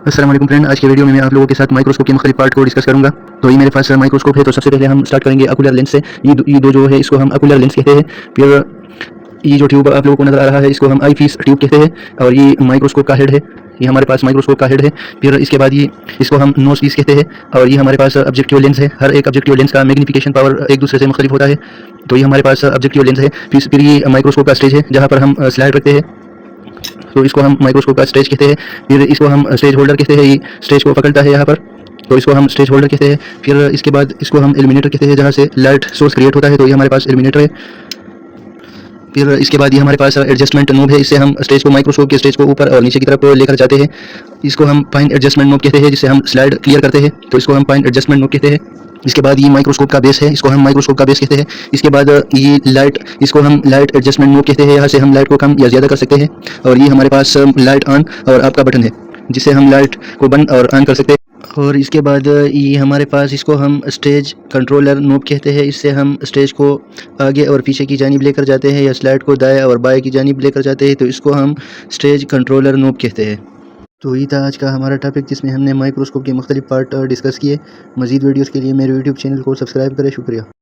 अस्सलाम वालेकुम फ्रेंड, आज के वीडियो में मैं आप लोगों के साथ माइक्रोस्कोप के मुख्तलिफ पार्ट को डिस्कस करूंगा। तो ये मेरे पास माइक्रोस्कोप है। तो सबसे पहले हम स्टार्ट करेंगे अकुलर लेंस से। ये दो जो है इसको हम अकुलर लेंस कहते हैं। फिर ये जो ट्यूब आप लोगों को नजर आ रहा है इसको हम आई पीस ट्यूब कहते हैं। और ये माइक्रोस्कोप का हेड है। ये हमारे पास माइक्रोस्कोप का हेड है। फिर इसके बाद ये इसको हम नोज पीस कहते हैं। और ये हमारे पास ऑब्जेक्टिव लेंस है। हर एक ऑब्जेक्टिव लेंस का मैग्नीफिकेशन पावर एक दूसरे से मुख्तलिफ होता है। तो ये हमारे पास ऑब्जेक्टिव लेंस है। फिर ये माइक्रोस्कोप का स्टेज है जहाँ पर हम स्लाइड रखते हैं। तो इसको हम माइक्रोस्कोप का स्टेज कहते हैं। फिर इसको हम स्टेज होल्डर कहते हैं। ये स्टेज को पकड़ता है यहाँ पर, तो इसको हम स्टेज होल्डर कहते हैं। फिर इसके बाद इसको हम इल्यूमिनेटर कहते हैं, जहाँ से लाइट सोर्स क्रिएट होता है। तो ये हमारे पास इल्यूमिनेटर है। फिर इसके बाद ये हमारे पास एडजस्टमेंट नोब है। इससे हम स्टेज को माइक्रोस्कोप के स्टेज को ऊपर और नीचे की तरफ लेकर जाते हैं। इसको हम फाइन एडजस्टमेंट नोब कहते हैं, जिससे हम स्लाइड क्लियर करते हैं। तो इसको हम फाइन एडजस्टमेंट नोब कहते हैं। इसके बाद ये माइक्रोस्कोप का बेस है। इसको हम माइक्रोस्कोप का बेस कहते हैं। इसके बाद ये लाइट, इसको हम लाइट एडजस्टमेंट नोब कहते हैं। यहाँ से हम लाइट को कम या ज़्यादा कर सकते हैं। और ये हमारे पास लाइट ऑन और ऑफ का बटन है, जिससे हम लाइट को बंद और ऑन कर सकते हैं। और इसके बाद ये हमारे पास, इसको हम स्टेज कंट्रोलर नोब कहते हैं। इससे हम स्टेज को आगे और पीछे की जानिब लेकर जाते हैं, या स्लाइड को दाएं और बाएं की जानिब लेकर जाते हैं। तो इसको हम स्टेज कंट्रोलर नोब कहते हैं। तो ये था आज का हमारा टॉपिक, जिसमें हमने माइक्रोस्कोप के मुख्तलिफ पार्ट डिस्कस किए। मज़ीद वीडियोज़ के लिए मेरे यूट्यूब चैनल को सब्सक्राइब करें। शुक्रिया।